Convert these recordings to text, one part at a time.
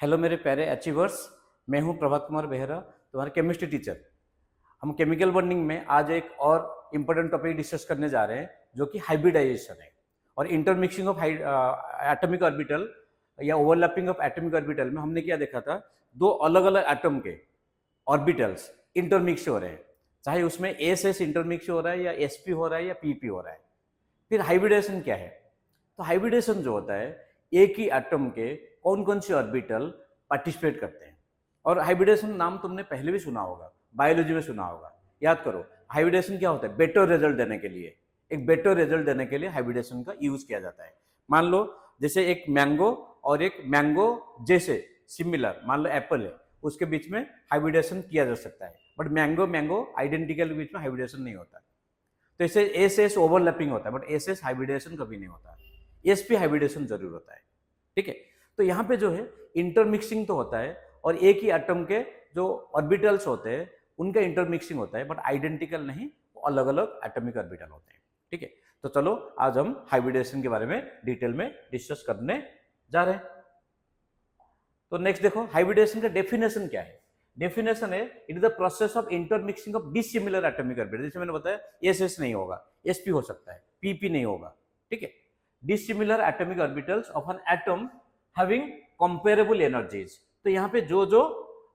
Hello मेरे प्यारे achievers. मैं हूं प्रभात कुमार बेहरा, तुम्हारा केमिस्ट्री टीचर। हम केमिकल बॉन्डिंग में आज एक और इम्पोर्टेंट टॉपिक डिस्कस करने जा रहे हैं जो कि हाइब्रिडाइजेशन है और इंटरमिक्सिंग ऑफ एटॉमिक ऑर्बिटल या ओवरलैपिंग ऑफ एटॉमिक ऑर्बिटल में हमने क्या देखा था। दो अलग अलग एटम के ऑर्बिटल्स इंटरमिक्स हो रहे हैं, चाहे उसमें एस एस इंटरमिक्स हो रहा है या एस पी हो रहा है या पी पी हो रहा है। फिर हाइब्रिडेशन क्या है? तो हाइब्रिडेशन जो होता है, एक ही एटम के कौन कौन से ऑर्बिटल पार्टिसिपेट करते हैं। और हाइब्रिडेशन नाम तुमने पहले भी सुना होगा, बायोलॉजी में सुना होगा। याद करो, हाइब्रिडेशन क्या होता है? बेटर रिजल्ट देने के लिए, एक बेटर रिजल्ट देने के लिए हाइब्रिडेशन का यूज किया जाता है। मान लो जैसे एक मैंगो और एक मैंगो जैसे सिमिलर, मान लो एप्पल है, उसके बीच में हाइब्रिडेशन किया जा सकता है। बट मैंगो मैंगो आइडेंटिकल के बीच में हाइब्रिडेशन नहीं होता। तो इसे एस एस ओवरलैपिंग होता है, बट एस एस हाइब्रिडेशन कभी नहीं होता। एस पी हाइब्रिडेशन जरूर होता है। ठीक है, तो यहाँ पे जो है इंटरमिक्सिंग तो होता है और एक ही एटम के जो ऑर्बिटल्स होते हैं उनका इंटरमिक्सिंग होता है, बट आइडेंटिकल नहीं, वो अलग अलग एटॉमिक ऑर्बिटल होते हैं। ठीक है, तो चलो आज हम हाइब्रिडेशन के बारे में डिटेल में डिस्कस करने जा रहे हैं। तो नेक्स्ट देखो, हाइब्रिडेशन का डेफिनेशन क्या है। डेफिनेशन है, it is the process of intermixing of dissimilar atomic orbital. जैसे मैंने बताया, एस एस नहीं होगा, एस पी हो सकता है, पी पी नहीं होगा। ठीक है, dissimilar atomic orbitals of an atom having comparable energies. तो यहाँ पे जो जो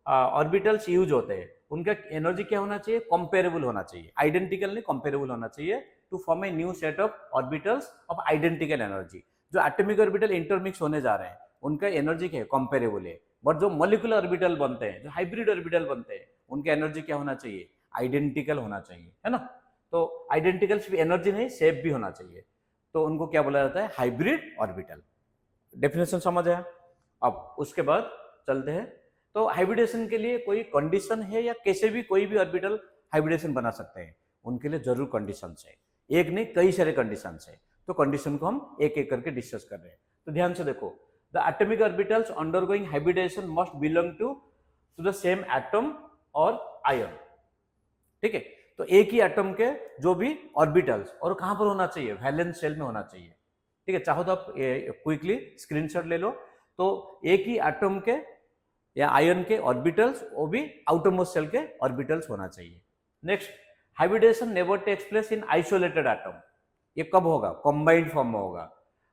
ऑर्बिटल्स यूज होते हैं उनका एनर्जी क्या होना चाहिए? कंपेरेबल होना चाहिए, आइडेंटिकल नहीं, कंपेरेबल होना चाहिए to form a new set of orbitals of identical energy. जो एटॉमिक ऑर्बिटल इंटरमिक्स होने जा रहे हैं उनका एनर्जी क्या है? कंपेरेबल है। बट जो मॉलिक्यूलर ऑर्बिटल बनते हैं, जो हाइब्रिड ऑर्बिटल बनते हैं, उनका एनर्जी क्या होना चाहिए? आइडेंटिकल होना चाहिए, है ना। तो आइडेंटिकल सिर्फ एनर्जी नहीं, शेप भी होना चाहिए। तो उनको क्या बोला जाता है? Hybrid orbital. डेफिनेशन समझ आया? अब उसके बाद चलते हैं। तो हाइब्रिडेशन के लिए कोई कंडीशन है या कैसे भी कोई भी ऑर्बिटल हाइब्रिडेशन बना सकते हैं? उनके लिए जरूर कंडीशंस है, एक नहीं कई सारे कंडीशंस है। तो कंडीशन को हम एक एक करके डिस्कस कर रहे हैं। तो ध्यान से देखो, the atomic orbitals undergoing hybridisation must belong to the same atom और आयन। ठीक है, तो एक ही एटम के जो भी ऑर्बिटल्स, और कहां पर होना चाहिए? वैलेंस शेल में होना चाहिए। ठीक है, चाहो तो आप क्विकली स्क्रीनशॉट ले लो। तो एक ही एटम के या आयन के ऑर्बिटल्स, वो भी आउटरमोस्ट शेल के ऑर्बिटल्स होना चाहिए। Next, hybridisation never takes place in isolated atom. ये कब होगा? कंबाइंड फॉर्म में होगा,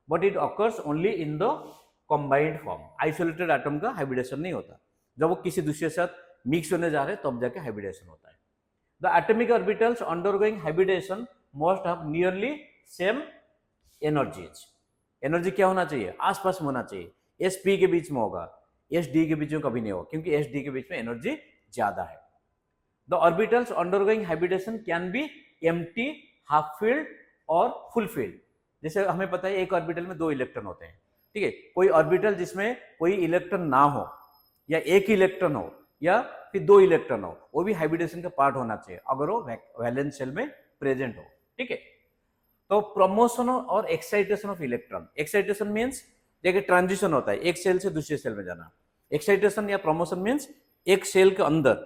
but it occurs only in the combined form. Isolated atom का हाइब्रिडेशन नहीं होता, जब वो किसी दूसरे के साथ मिक्स होने जा रहे हैं तब जाके हाइब्रिडेशन होता है। The atomic orbitals undergoing hybridisation must have nearly same energies. Energy क्या होना चाहिए? आसपास में होना चाहिए। एस पी के बीच में होगा, एस डी के बीच में कभी नहीं होगा, क्योंकि एस डी के बीच में एनर्जी ज्यादा है। The orbitals undergoing hybridisation can be empty, half filled और फुल फील्ड। जैसे हमें पता है एक ऑर्बिटल में दो इलेक्ट्रॉन होते हैं। ठीक है, कोई ऑर्बिटल जिसमें कोई इलेक्ट्रॉन ना हो, या एक इलेक्ट्रॉन हो, या फिर दो इलेक्ट्रॉन हो, वो भी हाइब्रिडेशन का पार्ट होना चाहिए अगर वो वैलेंस शेल में प्रेजेंट हो। ठीक है, तो प्रमोशन और excitation of electron. Excitation means देखिए ट्रांजिशन होता है एक सेल से दूसरे सेल में जाना। एक्साइटेशन या प्रमोशन मीन्स एक सेल के अंदर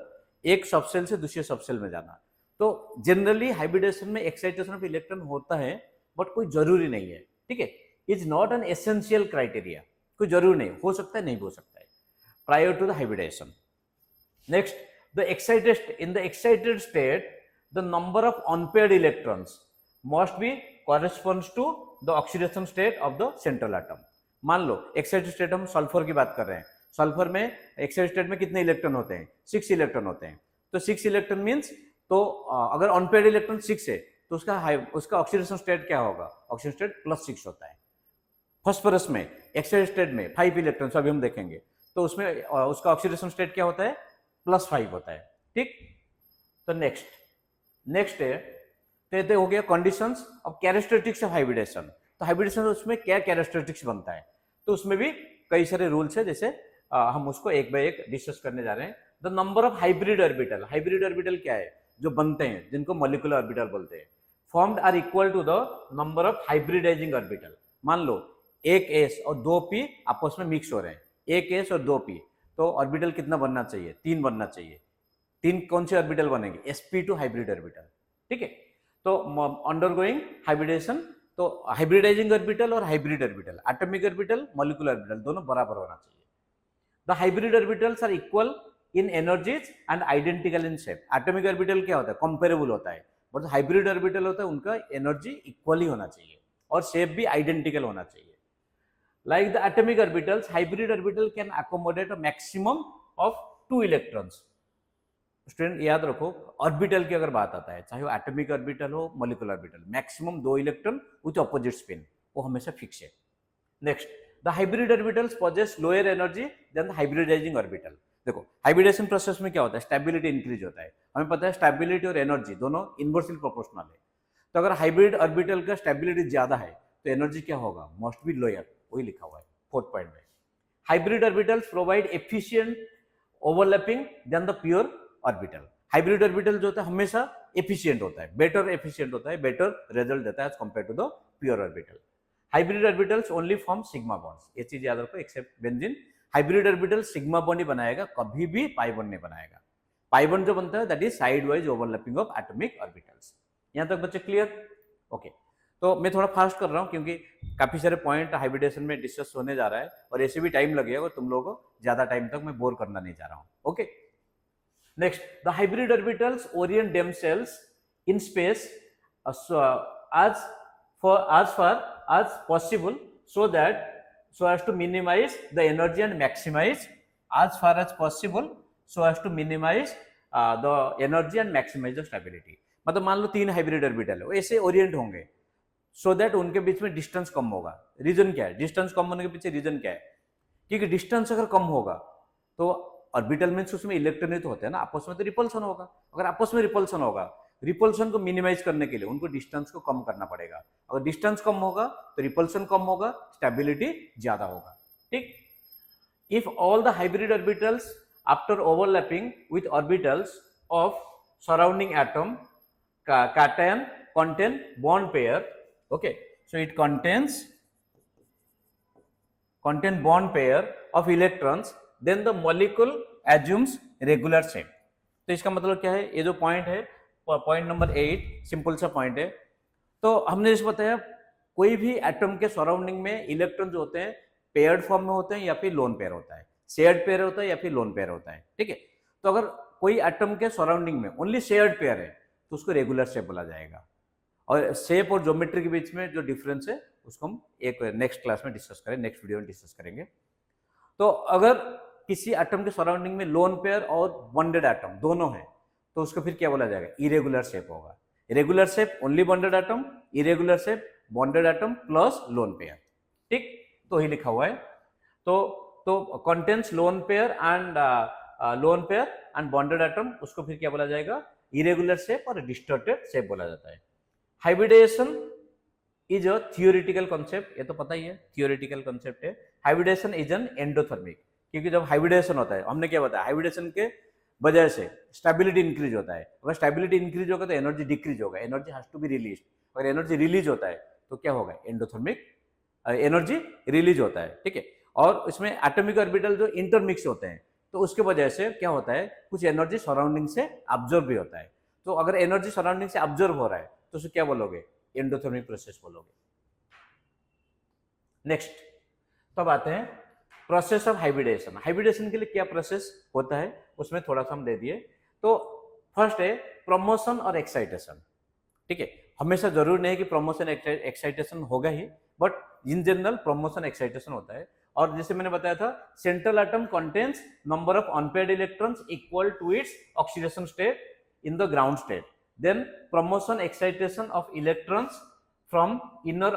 एक सबसेल से दूसरे सबसेल में जाना। तो जनरली हाइब्रिडेशन में एक्साइटेशन ऑफ इलेक्ट्रॉन होता है, बट कोई जरूरी नहीं है। ठीक है, is not an essential criteria, कोई जरूरी नहीं, हो सकता है नहीं हो सकता है prior to the hybridisation. Next, the excited in the excited state the number of unpaired electrons must be corresponds to the oxidation state of the central atom. मान लो एक्साइटेड स्टेट, हम सल्फर की बात कर रहे हैं। सल्फर में excited state में कितने इलेक्ट्रॉन होते हैं? 6 इलेक्ट्रॉन होते हैं। तो 6 इलेक्ट्रॉन मींस, तो अगर अनपेयर्ड इलेक्ट्रॉन 6 है तो उसका ऑक्सीडेशन स्टेट क्या होगा? ऑक्सीडेशन स्टेट +6 होता है। फास्फोरस में एक्साइटेड स्टेट में 5 इलेक्ट्रॉन, अभी हम देखेंगे, तो उसमें उसका ऑक्सीडेशन स्टेट क्या होता है? +5 होता है। ठीक, तो नेक्स्ट है, तो हो गया conditions of characteristics of hybridisation. तो हाइब्रिडेशन उसमें क्या कैरेक्टरिस्टिक्स बनता है? तो उसमें भी कई सारे रूल्स है, जैसे हम उसको एक बाय एक डिस्कस करने जा रहे हैं। The number of hybrid orbital. Hybrid orbital क्या है? जो बनते हैं, जिनको मॉलिक्यूलर ऑर्बिटल बोलते हैं, formed are equal to the number of hybridising orbital. मान लो एक एस और दो पी आपस में मिक्स हो रहे हैं, एक एस और दो पी, तो ऑर्बिटल कितना बनना चाहिए? 3 बनना चाहिए। 3 कौन से ऑर्बिटल बनेंगे? sp2 hybrid orbital. ठीक है, तो अंडरगोइंग हाइब्रिडेशन, तो हाइब्रिडाइजिंग ऑर्बिटल और hybrid orbital, atomic orbital, molecular orbital, दोनों बराबर होना चाहिए। The hybrid orbitals are equal in energies and identical in shape. Atomic orbital क्या होता है, कंपेरेबल होता है, बट हाइब्रिड ऑर्बिटल होता है उनका एनर्जी इक्वल ही होना चाहिए और शेप भी आइडेंटिकल होना चाहिए। Like the atomic orbitals, hybrid orbital can accommodate a maximum of 2 electrons. Student याद रखो, ऑर्बिटल की अगर बात आता है, चाहे वो एटॉमिक ऑर्बिटल हो, molecular orbital, maximum 2 electron with opposite spin, वो हमेशा फिक्स है। Next, the hybrid orbitals possess lower energy than the hybridising orbital. देखो हाइब्रिडेशन प्रोसेस में क्या होता है, स्टेबिलिटी इंक्रीज होता है। हमें पता है स्टेबिलिटी और एनर्जी दोनों इनवर्सली प्रोपोर्शनल है। तो अगर हाइब्रिड ऑर्बिटल का स्टेबिलिटी ज्यादा है तो एनर्जी क्या होगा, मस्ट बी लोअर, वही लिखा हुआ है 4th पॉइंट में। Hybrid orbitals provide efficient overlapping than the pure orbital. Hybrid orbital जो होता है हमेशा एफिशिएंट होता है, बेटर एफिशिएंट होता है, बेटर रिजल्ट देता है as compare to the pure orbital. Hybrid orbitals only form sigma bonds, ये चीज याद रखो, except benzene. Hybrid orbital sigma bond ही बनाएगा, कभी भी पाई बॉन्ड नहीं बनाएगा। पाई बॉन्ड जो बनता है that is side wise overlapping of atomic orbitals. यहां तक बच्चे क्लियर? ओके, तो मैं थोड़ा फास्ट कर रहा हूं क्योंकि काफी सारे पॉइंट हाइब्रिडेशन में डिस्कस होने जा रहा है और ऐसे भी टाइम लगेगा और तुम लोगों को ज्यादा टाइम तक मैं बोर करना नहीं चाह रहा हूं। Okay, next, the hybrid orbitals orient themselves in space as far as possible so as to minimize the energy and maximize as far as possible so as to minimize the energy and maximize the stability। मतलब मान लो 3 hybrid orbital है, वो ऐसे Orient होंगे so that उनके बीच में distance कम होगा। Reason क्या है, डिस्टेंस कम होने के पीछे रीजन क्या है, क्योंकि डिस्टेंस अगर कम होगा तो ऑर्बिटल मींस उसमें इलेक्ट्रॉन ही तो होते हैं ना, आपस में तो रिपल्सन होगा। अगर आपस में रिपल्सन होगा, रिपल्सन को मिनिमाइज करने के लिए उनको डिस्टेंस को कम करना पड़ेगा। अगर डिस्टेंस कम होगा तो रिपल्सन कम होगा, स्टेबिलिटी ज्यादा होगा। ठीक, if all the hybrid orbitals after overlapping with orbitals of surrounding atom cation contain bond pair, okay, so it contain bond pair of electrons, then the molecule assumes regular shape। तो इसका मतलब क्या है, ये जो पॉइंट है point number 8 simple सा point है। तो हमने जैसे बताया कोई भी एटम के सराउंडिंग में इलेक्ट्रॉन जो होते हैं पेयर्ड फॉर्म में होते हैं या फिर लोन पेयर होता है, शेयर्ड पेयर होता है या फिर लोन पेयर होता है। ठीक है, तो अगर कोई एटम के सराउंडिंग में ओनली शेयर्ड पेयर है तो उसको रेगुलर शेप बोला जाएगा। और शेप और ज्योमेट्री के बीच में जो डिफरेंस है उसको हम एक नेक्स्ट क्लास में डिस्कस करेंगे, नेक्स्ट वीडियो में डिस्कस करेंगे। तो अगर किसी एटम के सराउंडिंग में लोन पेयर और बॉन्डेड एटम दोनों है तो उसको फिर क्या बोला जाएगा, इरेगुलर शेप होगा। Regular shape only bonded atom, irregular shape bonded atom plus lone pair. ठीक, तो ही लिखा हुआ है। तो contents lone pair and bonded atom, उसको फिर क्या बोला जाएगा, इरेगुलर शेप और डिस्टॉर्टेड शेप बोला जाता है। Hybridisation is a theoretical concept, ये तो पता ही है, थियोरेटिकल कॉन्सेप्ट है। हाइब्रिडेशन इज एन एंडोथर्मिक, क्योंकि जब हाइब्रिडेशन होता है, हमने क्या बताया, हाइब्रिडेशन के वजह से स्टेबिलिटी इंक्रीज होता है। अगर स्टेबिलिटी इंक्रीज होगा तो एनर्जी डिक्रीज होगा, energy has to be release. अगर एनर्जी रिलीज होता है तो क्या होगा, एंडोथर्मिक एनर्जी रिलीज होता है। ठीक है, और इसमें एटॉमिक ऑर्बिटल जो इंटरमिक्स होते हैं तो उसके वजह से क्या होता है, कुछ एनर्जी सराउंडिंग से ऑब्जर्व भी होता है। तो अगर एनर्जी सराउंडिंग से ऑब्जर्व हो रहा है तो उसे क्या बोलोगे, एंडोथर्मिक प्रोसेस बोलोगे। नेक्स्ट, तब आते हैं प्रोसेस ऑफ हाइब्रिडेशन। हाइब्रिडेशन के लिए क्या प्रोसेस होता है उसमें थोड़ा सा हम दे दिए। तो फर्स्ट है प्रमोशन और एक्साइटेशन। ठीक है, हमेशा जरूर नहीं है कि प्रमोशन एक्साइटेशन होगा ही, but in general promotion excitation होता है। और जैसे मैंने बताया था, central atom contains number of unpaired electrons equal to its oxidation state in the ground state. Then promotion excitation of electrons from inner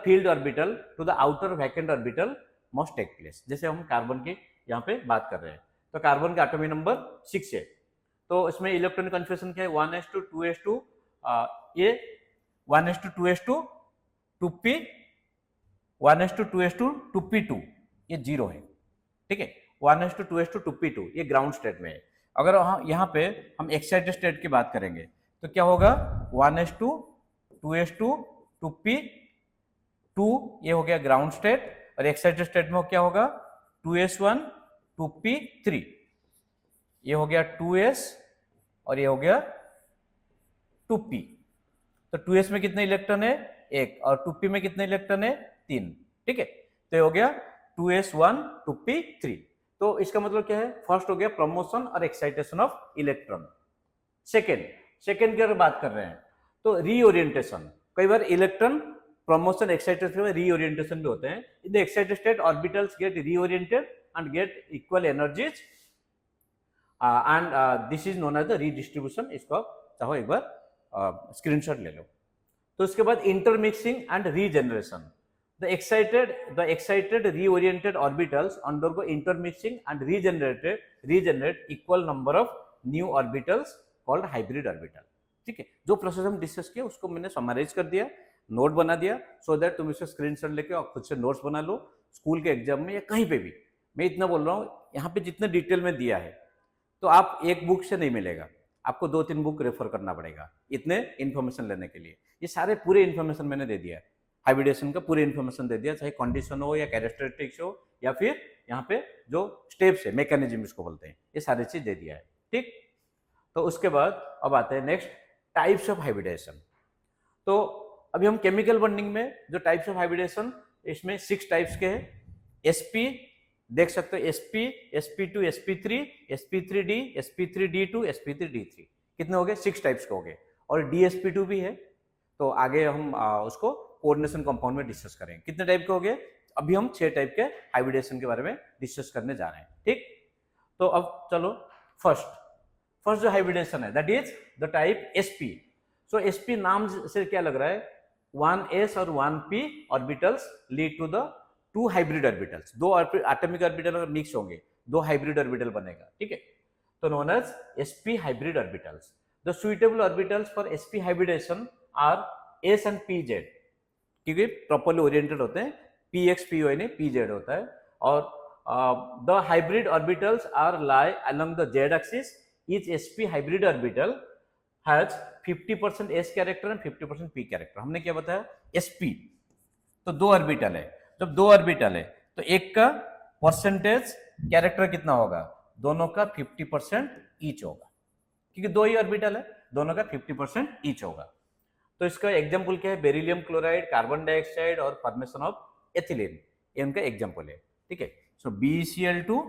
field orbital to the outer vacant orbital must take place. जैसे हम carbon की यहाँ पे बात कर रहे हैं, तो कार्बन का एटॉमिक नंबर 6 है, तो इसमें इलेक्ट्रॉनिक कन्फिगरेशन क्या है, 1s2 2s2 ये 1s2 2s2 2p 1s2 2s2 2p2 ये 0 है। ठीक है, 1s2 2s2 2p2 ये ग्राउंड स्टेट में है। अगर यहाँ पे हम एक्साइटेड स्टेट की बात करेंगे तो क्या होगा, 1s2 2s2 2p2 ये हो गया ग्राउंड स्टेट, और एक्साइटेड स्टेट में क्या होगा 2s1 2p3 ये हो गया 2s और ये हो गया 2p। तो 2s में कितने इलेक्ट्रॉन है, 1, और 2p में कितने इलेक्ट्रॉन है, 3। ठीक है, तो ये हो गया 2s1 2p3। तो इसका मतलब क्या है, फर्स्ट हो गया प्रमोशन और एक्साइटेशन ऑफ इलेक्ट्रॉन। सेकेंड की अगर बात कर रहे हैं तो रीओरिएंटेशन। कई बार इलेक्ट्रॉन प्रमोशन एक्साइटेशन में रीओरिएंटेशन भी होते हैं। In the excited state orbitals get reoriented and get equal energies and this is known as the redistribution. इसको आप चाहो एक बार स्क्रीनशॉट ले लो। तो उसके बाद intermixing and regeneration. The excited reoriented orbitals undergo intermixing and regenerate equal number of new orbitals called hybrid orbital। ठीक है, जो प्रोसेस हम डिस्कस किया उसको मैंने समराइज कर दिया, नोट बना दिया, सो दैट तुम इसको स्क्रीनशॉट लेके और खुद से नोट्स बना लो स्कूल के एग्जाम में या कहीं पे भी। मैं इतना बोल रहा हूँ, यहाँ पे जितने डिटेल में दिया है तो आप एक बुक से नहीं मिलेगा, आपको 2-3 बुक रेफर करना पड़ेगा इतने इन्फॉर्मेशन लेने के लिए। ये सारे पूरे इन्फॉर्मेशन मैंने दे दिया है, हाइब्रिडेशन का पूरे इन्फॉर्मेशन दे दिया, चाहे कंडीशन हो या कैरेक्टरिस्टिक्स हो या फिर यहाँ पे जो स्टेप्स है, मैकेनिज्म इसको बोलते हैं, ये सारी चीज दे दिया है। ठीक, तो उसके बाद अब आते हैं नेक्स्ट टाइप्स ऑफ हाइब्रिडेशन। तो अभी हम केमिकल बॉन्डिंग में जो टाइप्स ऑफ हाइब्रिडेशन, इसमें 6 टाइप्स के हैं। sp देख सकते हो, sp, sp2, sp3, sp3d, sp3d2, sp3d3, कितने हो गए? 6 टाइप्स के हो गए। और dsp2 भी है, तो आगे हम उसको कोऑर्डिनेशन कंपाउंड में डिस्कस करेंगे। कितने टाइप के हो गए? अभी हम 6 टाइप के हाइब्रिडेशन के बारे में डिस्कस करने जा रहे हैं। ठीक, तो अब चलो फर्स्ट जो हाइब्रिडेशन है that is the type sp। So sp नाम से क्या लग रहा है, 1s और 1p orbitals lead to the 2 hybrid orbitals. 2 atomic orbital अगर मिक्स होंगे 2 हाइब्रिड ऑर्बिटल बनेगा। ठीक है, तो known as sp hybrid orbitals. The suitable orbitals for sp hybridisation are s and pz, क्योंकि प्रॉपर्ली ओरिएंटेड होते हैं, px py नहीं pz होता है। और the hybrid orbitals are lie along the z axis. Each sp hybrid orbital has 50% s character and 50% p character. हमने क्या बताया, sp तो 2 ऑर्बिटल है, जब 2 ऑर्बिटल है तो एक का परसेंटेज कैरेक्टर कितना होगा, दोनों का 50% ईच होगा, क्योंकि 2 ही ऑर्बिटल है, दोनों का 50% ईच होगा। तो इसका एग्जाम्पल क्या है, बेरिलियम क्लोराइड, कार्बन डाइऑक्साइड और फॉर्मेशन ऑफ एथिलीन, ये उनका एग्जाम्पल है। ठीक है, सो BeCl2,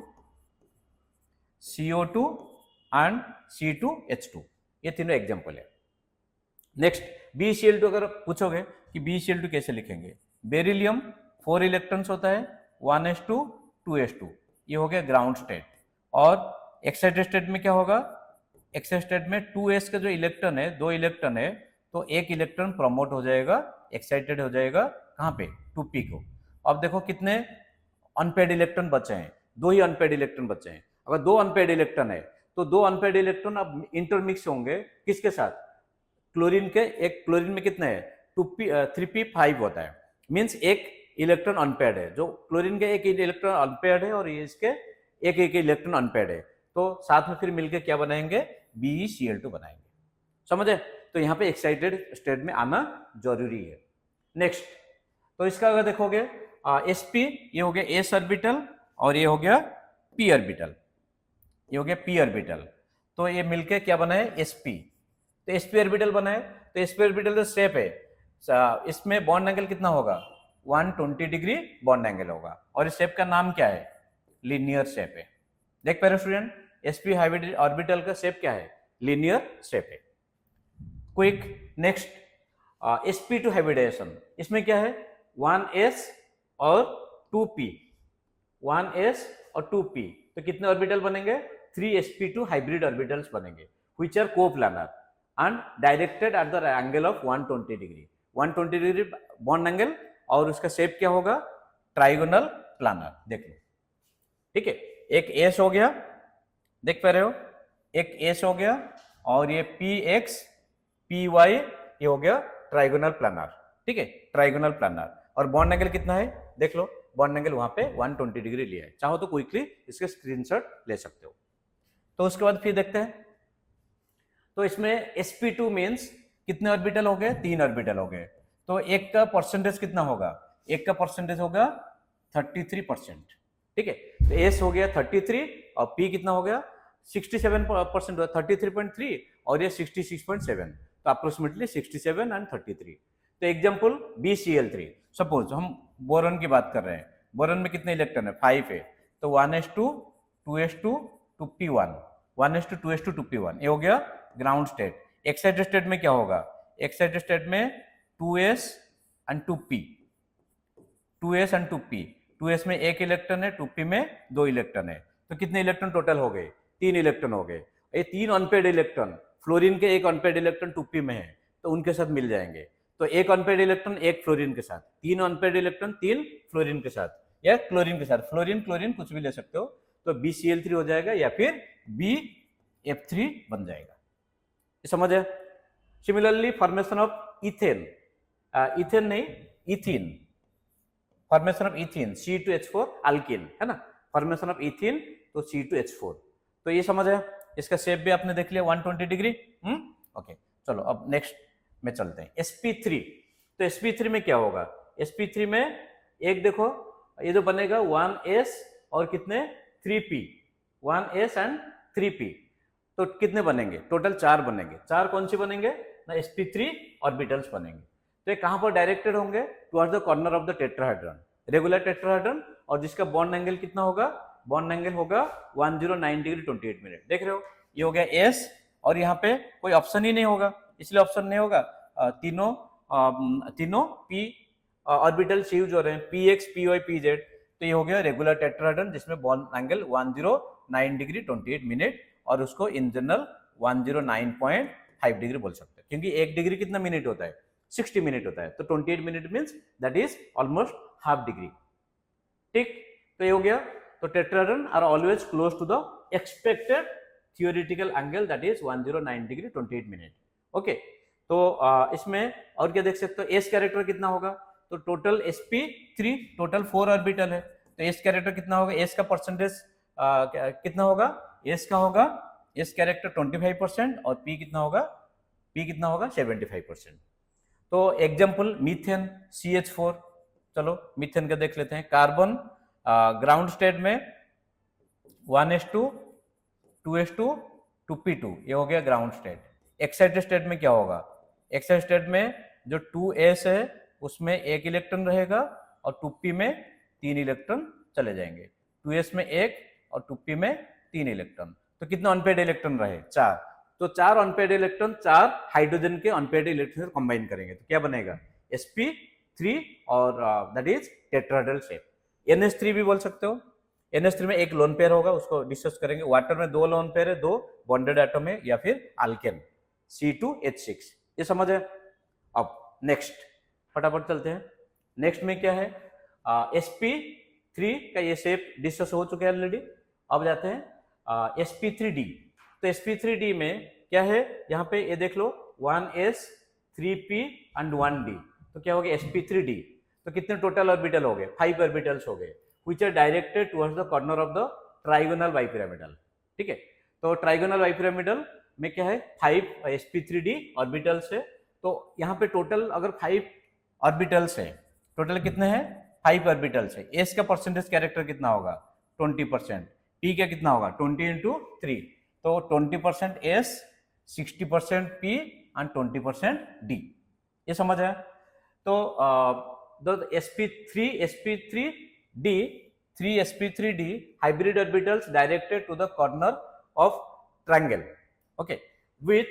CO2 एंड C2H2, ये तीनों एग्जाम्पल है। नेक्स्ट BeCl2, अगर पूछोगे कि BeCl2 कैसे लिखेंगे, बेरिलियम 4 इलेक्ट्रॉन्स होता है, 1s2 2s2, ये हो गया ग्राउंड स्टेट। और एक्साइटेड स्टेट में क्या होगा, एक्साइटेड स्टेट में 2s का जो इलेक्ट्रॉन है, 2 इलेक्ट्रॉन है, तो एक इलेक्ट्रॉन प्रमोट हो जाएगा, एक्साइटेड हो जाएगा, कहाँ पे, 2p को। अब देखो कितने अनपेड इलेक्ट्रॉन बचे हैं, 2 ही अनपेड इलेक्ट्रॉन बचे हैं। अगर 2 अनपेड इलेक्ट्रॉन है तो 2 अनपेड इलेक्ट्रॉन अब इंटरमिक्स होंगे किसके साथ, क्लोरीन के। एक क्लोरीन में कितने है, 3p5 होता है, मीन्स एक इलेक्ट्रॉन अनपेड है। जो क्लोरीन के एक इलेक्ट्रॉन अनपेड है और इसके एक इलेक्ट्रॉन अनपेड है, तो साथ में फिर मिलकर क्या बनाएंगे, BeCl2 बनाएंगे। समझे? तो यहाँ पे एक्साइटेड स्टेट में आना जरूरी है। नेक्स्ट, तो इसका अगर देखोगे sp, ये हो गया s ऑर्बिटल और ये हो गया p ऑर्बिटल, ये हो गया p ऑर्बिटल, तो ये मिलके क्या बना है, sp। तो sp ऑर्बिटल बना है, तो sp ऑर्बिटल जो शेप है, इसमें बॉन्ड एंगल कितना होगा, 120 डिग्री बॉन्ड एंगल होगा। और इस शेप का नाम क्या है, लीनियर शेप है। देख पा रहे स्टूडेंट, sp हाइब्रिड ऑर्बिटल का शेप क्या है, लीनियर शेप है। क्विक नेक्स्ट, sp2 हाइब्रिडेशन, इसमें क्या है, 1s और 2p, 1s और 2p, तो कितने ऑर्बिटल बनेंगे, 3 sp2 हाइब्रिड ऑर्बिटल्स बनेंगे, which are coplanar and directed at the angle of 120 degree, 120 degree bond angle, और उसका शेप क्या होगा, ट्राइगोनल प्लानर। देख लो, ठीक है, एक s हो गया, देख पा रहे हो, एक s हो गया, और ये px py, ये हो गया ट्राइगोनल प्लानर। ठीक है, ट्राइगोनल प्लानर। और बॉन्ड एंगल कितना है, देख लो, बॉन्ड एंगल वहां पे 120 डिग्री लिया है। चाहो तो क्विकली इसके स्क्रीनशॉट ले सकते हो। तो उसके बाद फिर देखते हैं, तो इसमें sp2 मींस कितने ऑर्बिटल हो गए, 3 ऑर्बिटल हो गए। तो एक का परसेंटेज कितना होगा, एक का परसेंटेज होगा 33%। ठीक है, तो s हो गया 33 और p कितना हो गया 67% हुआ, 33.3 और ये 66.7, तो अप्रोक्सीमेटली 67 एंड 33। तो एग्जाम्पल BeCl3, सपोज हम बोरॉन की बात कर रहे हैं, बोरॉन में कितने इलेक्ट्रॉन है, 5 है, तो 1s2 2s2 2p1, 1s2 2s2 2p1, ये हो गया ग्राउंड स्टेट। एक्साइटेड स्टेट में क्या होगा, एक्साइटेड स्टेट में 2s and 2p, 2s and 2p, 2s में एक इलेक्ट्रॉन है, 2p में 2 इलेक्ट्रॉन है, तो कितने इलेक्ट्रॉन टोटल हो गए, 3 इलेक्ट्रॉन हो गए। ये 3 अनपेड इलेक्ट्रॉन, फ्लोरीन के एक अनपेड इलेक्ट्रॉन 2p में है, तो उनके साथ मिल जाएंगे, तो एक अनपेड इलेक्ट्रॉन एक फ्लोरीन के साथ, 3 अनपेड इलेक्ट्रॉन 3 फ्लोरीन के साथ या क्लोरीन के साथ, फ्लोरीन क्लोरीन कुछ भी ले सकते हो, तो BCl3 हो जाएगा या फिर BF3 बन जाएगा, समझ है। Similarly formation of ethane, ethane नहीं ethene, formation of ethene C2H4 alkene है ना, फॉर्मेशन ऑफ इथीन तो C2H4, तो ये समझ है। इसका शेप भी आपने देख लिया 120 डिग्री। ओके, चलो अब नेक्स्ट में चलते हैं। sp3, तो sp3 में क्या होगा, sp3 में एक देखो ये जो बनेगा 1s और कितने 3p, 1s एंड 3p, तो कितने बनेंगे, टोटल 4 बनेंगे। 4 कौन सी बनेंगे ना, sp3 ऑर्बिटल्स बनेंगे। तो ये कहां पर डायरेक्टेड होंगे, towards the corner of the tetrahedron, regular tetrahedron, और जिसका बॉन्ड एंगल कितना होगा, बॉन्ड एंगल होगा 109 डिग्री 28 मिनट। देख रहे हो, ये हो गया s, और यहाँ पे कोई ऑप्शन ही नहीं होगा, इसलिए ऑप्शन नहीं होगा, तीनों p ऑर्बिटल यूज हो रहे हैं, px py pz, तो ये हो गया रेगुलर टेट्राहेड्रन जिसमें बॉन्ड एंगल 109 डिग्री 28 मिनट, और उसको इन जनरल 109.5 डिग्री बोल सकते हैं, क्योंकि 1 डिग्री कितना मिनट होता है, 60 मिनट होता है, तो 28 minute means that is almost half degree. ठीक, तो ये हो गया। तो tetrahedron are always close to the expected theoretical angle that is 109 degree 28 minute. Okay, तो इसमें और क्या देख सकते हो, एस कैरेक्टर कितना होगा, तो टोटल sp3 टोटल 4 ऑर्बिटल है, तो एस कैरेक्टर कितना होगा, एस का परसेंटेज कितना होगा, एस का होगा एस कैरेक्टर 25% और p कितना होगा, p कितना होगा 75%। तो एग्जाम्पल मीथेन CH4, चलो मीथेन का देख लेते हैं। कार्बन ग्राउंड स्टेट में 1s2 2s2 2p2, ये हो गया ग्राउंड स्टेट। एक्साइटेड स्टेट में क्या होगा, एक्साइटेड स्टेट में जो 2s है उसमें एक इलेक्ट्रॉन रहेगा और 2p में 3 इलेक्ट्रॉन चले जाएंगे, 2s में एक और 2p में 3 इलेक्ट्रॉन, तो कितने अनपेड इलेक्ट्रॉन रहे, 4, तो 4 अनपेड इलेक्ट्रॉन 4 हाइड्रोजन के अनपेड इलेक्ट्रॉन से कंबाइन करेंगे, तो क्या बनेगा sp3 और that is tetrahedral shape. NH3 भी बोल सकते हो, NH3 में एक लोन पेयर होगा, उसको डिस्कस करेंगे। वाटर में 2 लोन पेयर है, 2 बॉन्डेड एटम है, या फिर अल्केन C2H6, ये समझ है। अब नेक्स्ट फटाफट चलते हैं, नेक्स्ट में क्या है, sp3 का ये शेप डिस्कस हो चुके हैं ऑलरेडी। अब जाते हैं sp3d, तो sp3d में क्या है, यहाँ पे ये देख लो 1s 3p एंड 1d, तो क्या हो गया sp3d, तो कितने टोटल ऑर्बिटल हो गए, 5 ऑर्बिटल्स हो गए, which are directed towards the corner of the trigonal bipyramidal. ठीक है, तो ट्राइगोनल बाइपिरामिडल में क्या है, 5 sp3d ऑर्बिटल्स है, तो यहाँ पे टोटल अगर 5 ऑर्बिटल्स है, टोटल कितने हैं 5 ऑर्बिटल्स है, s का परसेंटेज कैरेक्टर कितना होगा 20%, p का कितना होगा 20 into 3, तो 20% s, 60% p एंड 20% d, ये समझ है। तो sp3d 3 sp3d hybrid orbitals directed to the corner of triangle, okay, with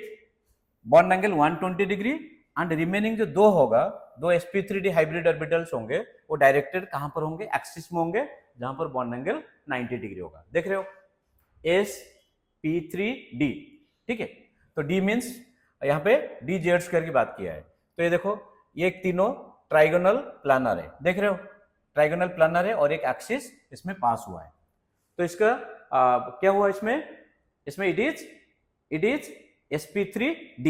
bond angle 120 degree, and remaining जो 2 होगा, 2 sp3d हाइब्रिड ऑर्बिटल्स होंगे, वो डायरेक्टेड कहां पर होंगे, एक्सिस में होंगे, जहां पर बॉन्ड एंगल 90 डिग्री होगा। देख रहे हो sp3d, ठीक है, तो d मीन्स यहाँ पे dz² की बात किया है, तो ये देखो ये तीनों ट्राइगोनल प्लानर है, देख रहे हो ट्राइगोनल प्लानर है, और एक एक्सिस इसमें पास हुआ है, तो इसका क्या हुआ इसमें इट इज sp3d,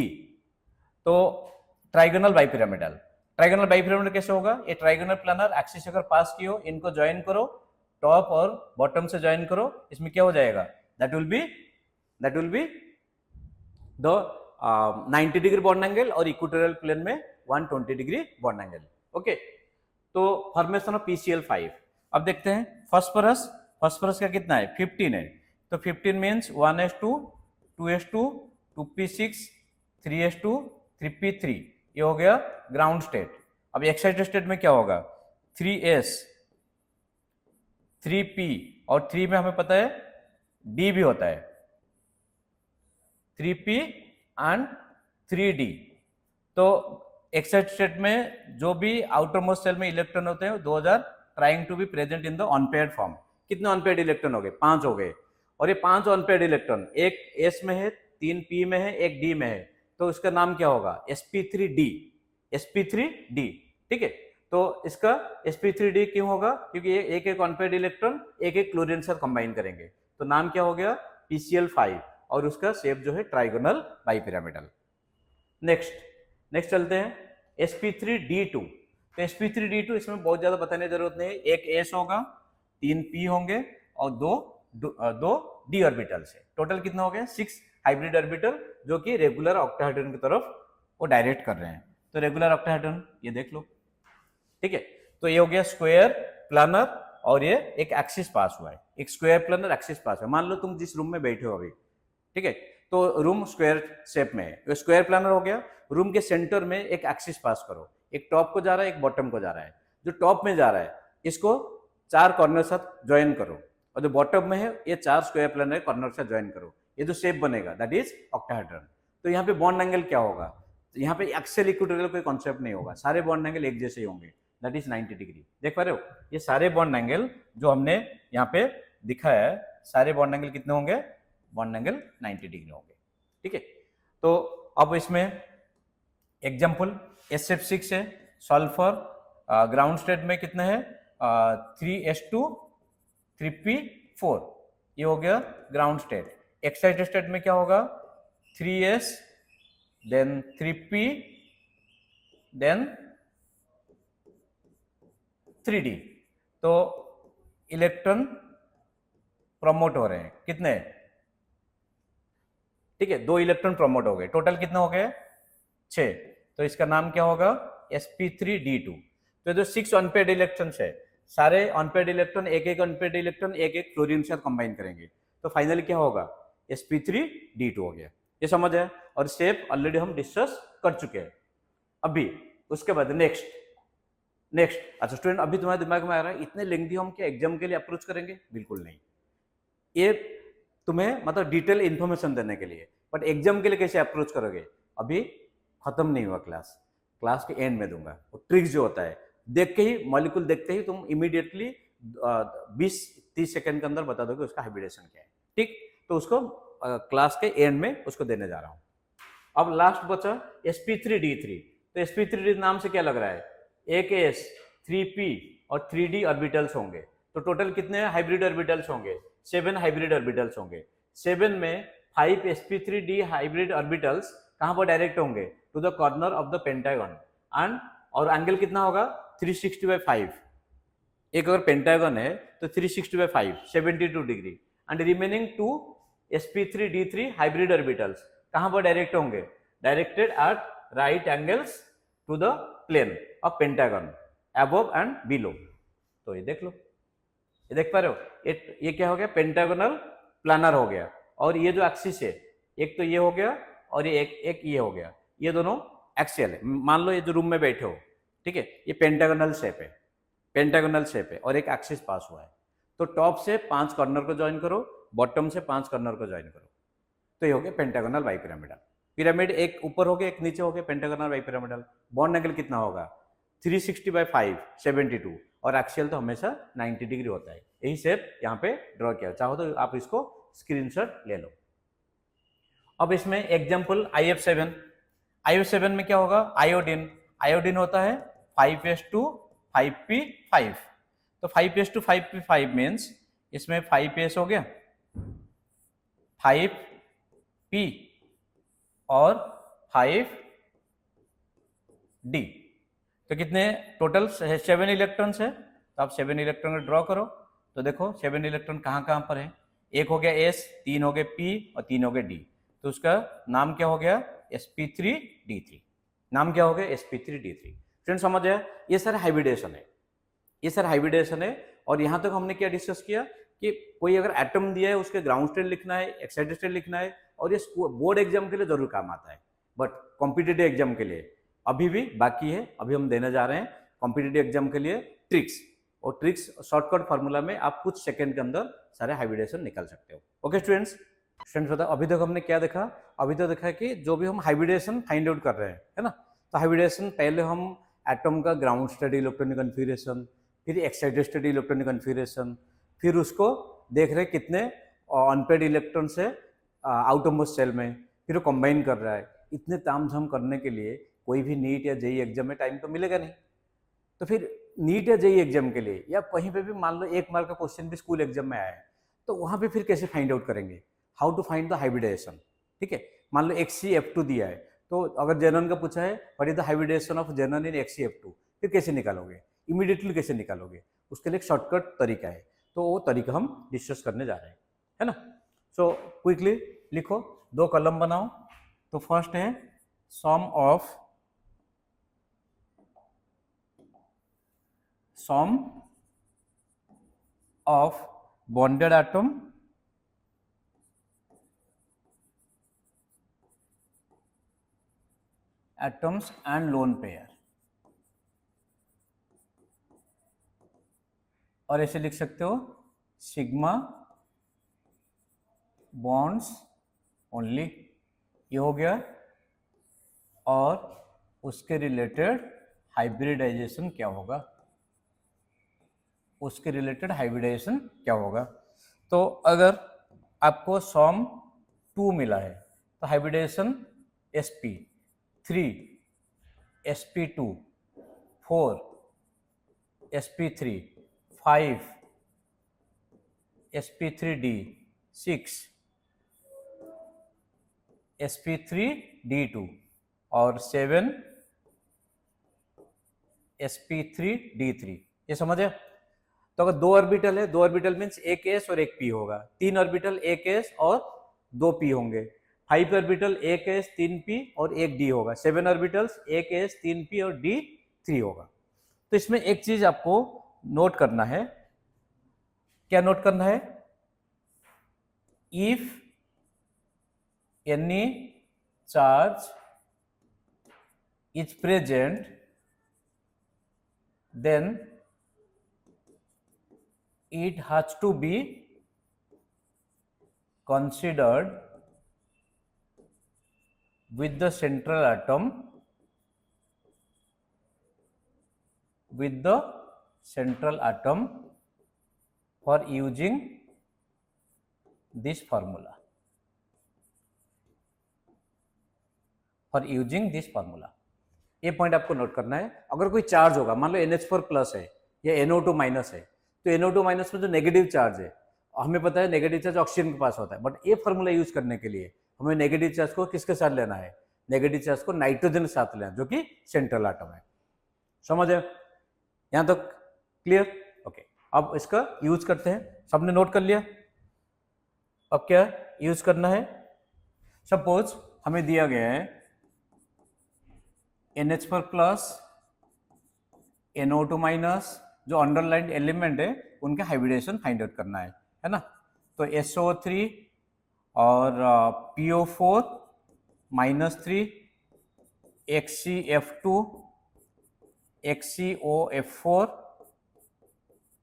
तो ट्राइगोनल बाइपिरामिडल। ट्राइगोनल बाइपिरामिडल कैसे होगा, ये ट्राइगोनल प्लानर एक्सिस अगर पास किया, इनको ज्वाइन करो, टॉप और बॉटम से ज्वाइन करो, इसमें क्या हो जाएगा, that will be the 90 degree bond angle, और इक्वेटोरियल प्लेन में 120 डिग्री बॉन्ड एंगल। ओके, तो फॉर्मेशन ऑफ PCl5। अब देखते हैं फॉस्फोरस का कितना है 15 है, तो 15 means 1s2 2s2 2p6 3s2 3p3, ये हो गया ग्राउंड स्टेट। अब एक्साइटेड स्टेट में क्या होगा 3s 3p, और 3 में हमें पता है d भी होता है, 3p एंड 3d। तो एक्साइटेड स्टेट में जो भी आउटर मोस्ट शेल में इलेक्ट्रॉन होते हैं those are trying to be present in the unpaired form. कितने अनपेयर्ड इलेक्ट्रॉन हो गए? 5 हो गए। और ये 5 अनपेयर्ड इलेक्ट्रॉन, एक s में है, 3 p में है, एक d में है, तो इसका नाम क्या होगा? sp3d, sp3d। ठीक है, तो इसका sp3d क्यों होगा? क्योंकि ये एक एक अनपेयर्ड इलेक्ट्रॉन एक एक क्लोरीन साथ कंबाइन करेंगे, तो नाम क्या हो गया? PCl5, और उसका शेप जो है ट्राइगोनल बाइपिरामिडल। नेक्स्ट चलते हैं sp3d2। तो sp3d2 इसमें बहुत ज्यादा बताने की जरूरत नहीं है, एक s होगा, 3 p होंगे और दो d ऑर्बिटल्स है। टोटल कितना हो गया? 6 हाइब्रिड ऑर्बिटल जो कि रेगुलर ऑक्टाहेड्रन की तरफ वो डायरेक्ट कर रहे हैं। तो रेगुलर ऑक्टाहेड्रन ये देख लो, ठीक है। तो ये हो गया स्क्वायर, प्लानर, और ये एक एक्सिस पास हुआ है, एक स्क्वायर प्लानर एक्सिस पास है। मान लो तुम जिस रूम में बैठे हो अभी, ठीक है, तो रूम स्क्वायर शेप में है, तो स्क्वायर प्लानर हो गया। रूम के सेंटर में एक एक्सिस पास करो, एक टॉप को जा रहा है, एक बॉटम को जा रहा है। जो टॉप में जा रहा है इसको 4 कॉर्नर साथ ज्वाइन करो, और जो बॉटम में है ये 4 स्क्वायर प्लानर कॉर्नर से ज्वाइन करो, ये जो शेप बनेगा दैट इज ऑक्टाहेड्रन। तो यहाँ पे बॉन्ड एंगल क्या होगा? तो यहाँ पे एक्सियल इक्वेटोरियल कोई कॉन्सेप्ट नहीं होगा, सारे बॉन्ड एंगल एक जैसे ही होंगे, दैट इज 90 डिग्री। देख पा रहे हो, ये सारे बॉन्ड एंगल जो हमने यहाँ पे दिखाया है, सारे बॉन्ड एंगल कितने होंगे? बॉन्ड एंगल 90 डिग्री होंगे, ठीक है। तो अब इसमें एग्जाम्पल SF6 है, सल्फर ग्राउंड स्टेट में कितना है? 3s2 3p4, ये हो गया ग्राउंड स्टेट। एक्साइटेड स्टेट में क्या होगा? 3s then 3p then 3d। तो इलेक्ट्रॉन प्रमोट हो रहे हैं, कितने? ठीक है, 2 इलेक्ट्रॉन प्रमोट हो गए, टोटल कितना हो गया? 6। तो इसका नाम क्या होगा? sp3d2। तो जो 6 अनपेयर्ड इलेक्ट्रॉन्स है, सारे अनपेयर्ड इलेक्ट्रॉन एक एक अनपेयर्ड इलेक्ट्रॉन एक एक क्लोरीन से कंबाइन करेंगे, तो फाइनली क्या होगा? sp3d2 हो गया। ये समझ है, और शेप ऑलरेडी हम डिस्कस कर चुके हैं। अभी उसके बाद नेक्स्ट अच्छा स्टूडेंट, अभी तुम्हारे दिमाग में आ रहा है इतने लेंथी हम क्या एग्जाम के लिए अप्रोच करेंगे? बिल्कुल नहीं, ये तुम्हें मतलब डिटेल इंफॉर्मेशन देने के लिए, बट एग्जाम के लिए कैसे अप्रोच करोगे अभी खत्म नहीं हुआ क्लास के एंड में दूंगा। वो ट्रिक्स जो होता है, देख के ही मॉलिक्यूल देखते ही तुम इमीडिएटली 20-30 सेकंड के अंदर बता दोगे उसका हाइब्रिडेशन क्या है, ठीक। तो उसको क्लास के एंड में उसको देने जा रहा हूँ। अब लास्ट बचा sp3d3। तो sp3d नाम से क्या लग रहा है? एक s 3p और 3d ऑर्बिटल्स होंगे, तो टोटल कितने हाइब्रिड ऑर्बिटल्स होंगे? 7 हाइब्रिड ऑर्बिटल्स होंगे। 7 में 5 sp3d हाइब्रिड ऑर्बिटल्स कहां पर डायरेक्ट होंगे? To the corner of the pentagon, and और एंगल कितना होगा? 360/5। एक अगर पेंटागन है तो 360/5 72 degree, and remaining 2 sp3d3 hybrid orbitals कहां पर डायरेक्ट होंगे? Directed at right angles to the plane of pentagon above and below. तो ये देख लो, ये देख पा रहे हो, ये क्या हो गया? पेंटागोनल प्लानर हो गया। और ये जो एक्सिस है, एक तो ये हो गया और ये एक ये हो गया, ये दोनों एक्सियल है। मान लो ये जो रूम में बैठे हो, ठीक है, ये पेंटागोनल शेप है, पेंटागोनल शेप है, और एक एक्सिस पास हुआ है। तो टॉप से 5 कॉर्नर को ज्वाइन करो, बॉटम से 5 कॉर्नर को ज्वाइन करो, तो ये हो गया पेंटागोनल बाइपिरामिडल। पिरामिड एक ऊपर हो गया, एक नीचे हो गया, पेंटागोनल बाइपिरामिडल। बॉन्ड एंगल कितना होगा? 360/5 72, और एक्सियल तो हमेशा 90 डिग्री होता है। यही शेप यहाँ पे ड्रॉ किया, चाहो तो आप इसको स्क्रीनशॉट ले लो। अब इसमें एग्जाम्पल IF7 में क्या होगा? आयोडीन होता है 5s2 5p5। तो 5s2 5p5 मीन्स इसमें 5s हो गया, 5p और 5d। तो कितने टोटल? 7 इलेक्ट्रॉन्स है, तो आप 7 इलेक्ट्रॉन को ड्रॉ करो। तो देखो 7 इलेक्ट्रॉन कहाँ पर है? एक हो गया s, 3 हो गए p और 3 हो गए d। तो उसका नाम क्या हो गया? sp3d3। नाम क्या हो गया? sp3d3। फ्रेंड समझ आया? ये सारे हाइब्रिडेशन है, ये सारे हाइब्रिडेशन है। और यहाँ तक हमने क्या डिस्कस किया कि कोई अगर एटम दिया है उसके ग्राउंड स्टेट लिखना है, एक्साइटेड स्टेट लिखना है, और ये बोर्ड एग्जाम के लिए जरूर काम आता है, बट कॉम्पिटिटिव एग्जाम के लिए अभी भी बाकी है। अभी हम देने जा रहे हैं कॉम्पिटिटिव एग्जाम के लिए ट्रिक्स। और ट्रिक्स शॉर्टकट फार्मूला में आप कुछ सेकंड के अंदर सारे हाइब्रिडेशन निकाल सकते हो। ओके स्टूडेंट्स, बताओ अभी तक हमने क्या देखा? अभी तो देखा कि जो भी हम हाइब्रिडेशन फाइंड आउट कर रहे हैं, है ना, तो हाइब्रिडेशन पहले हम एटम का ग्राउंड स्टेट इलेक्ट्रॉनिक कन्फिगरेशन, फिर एक्साइटेड स्टेट इलेक्ट्रॉनिक कन्फिगरेशन, फिर उसको देख रहे कितने अनपेड इलेक्ट्रॉन से आउटमोस्ट सेल में, फिर वो कंबाइन कर रहा है। इतने तामझाम करने के लिए कोई भी नीट या जेई एग्जाम में टाइम तो मिलेगा नहीं। तो फिर नीट या जेई एग्जाम के लिए या कहीं पे भी मान लो 1 मार्क का क्वेश्चन भी स्कूल एग्जाम में आया है, तो वहां पे फिर कैसे फाइंड आउट करेंगे? How to find the hybridisation. ठीक है, मान लो XCF2 दिया है, तो अगर जेनन का पूछा है what is the hybridisation of xenon in XCF2, फिर कैसे निकालोगे? इमीडिएटली कैसे निकालोगे? उसके लिए एक शॉर्टकट तरीका है, तो वो तरीका हम डिस्कस करने जा रहे हैं, है ना। सो क्विकली लिखो, 2 कॉलम बनाओ। तो फर्स्ट है sum of bonded atom atoms and lone pair, और ऐसे लिख सकते हो सिग्मा बॉन्ड्स ओनली, ये हो गया। और उसके रिलेटेड हाइब्रिडाइजेशन क्या होगा? उसके रिलेटेड हाइब्रिडाइजेशन क्या होगा? तो अगर आपको सॉम 2 मिला है तो hybridisation sp3 sp2 4 sp3 5 sp3d 6 sp3d2 और 7 sp3d3। ये समझे? तो अगर 2 ऑर्बिटल है, 2 ऑर्बिटल मीन्स एक s और एक p होगा। 3 ऑर्बिटल एक s और 2 p होंगे। 5 ऑर्बिटल एक s 3 p और एक d होगा। 7 ऑर्बिटल्स एक s 3 p और d 3 होगा। तो इसमें एक चीज आपको नोट करना है। क्या नोट करना है? If any charge is present then it has to be considered with the central atom for using this formula. ये पॉइंट आपको नोट करना है। अगर कोई चार्ज होगा, मान लो NH4 प्लस है या NO2 माइनस है, तो NO2 माइनस में जो नेगेटिव चार्ज है, हमें पता है नेगेटिव चार्ज ऑक्सीजन के पास होता है, बट ये फॉर्मूला यूज करने के लिए हमें नेगेटिव चार्ज को किसके साथ लेना है? नेगेटिव चार्ज को नाइट्रोजन के साथ लेना, जो कि सेंट्रल एटम है। समझ है? यहां तक क्लियर? ओके, अब इसका यूज करते हैं। सबने नोट कर लिया? अब क्या यूज करना है? सपोज हमें दिया गया है NH4 प्लस NO2 माइनस, जो अंडरलाइंड एलिमेंट है उनके हाइब्रिडेशन फाइंड आउट करना है ना। तो SO3 और PO4 -3 XCF2 XCOF4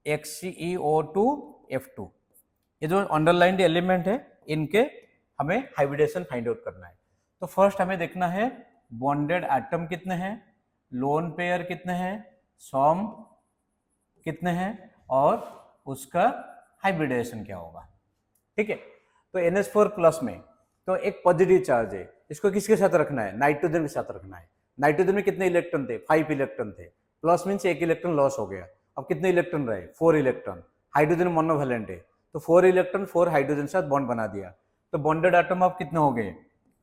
XCEO2F2, ये जो अंडरलाइंड एलिमेंट है इनके हमें हाइब्रिडेशन फाइंड आउट करना है। तो फर्स्ट हमें देखना है बॉन्डेड एटम कितने हैं, लोन पेयर कितने हैं, सॉम कितने हैं और उसका हाइब्रिडेशन क्या होगा। ठीक है, तो NH4 प्लस में तो एक पॉजिटिव चार्ज है, इसको किसके साथ रखना है? नाइट्रोजन के साथ रखना है। नाइट्रोजन में कितने इलेक्ट्रॉन थे? 5 इलेक्ट्रॉन थे। प्लस मीन्स एक इलेक्ट्रॉन लॉस हो गया। अब कितने इलेक्ट्रॉन रहे? 4 इलेक्ट्रॉन। हाइड्रोजन मोनोवैलेंट है, तो 4 इलेक्ट्रॉन 4 हाइड्रोजन के साथ बॉन्ड बना दिया। तो बॉन्डेड एटम अब कितने हो गए?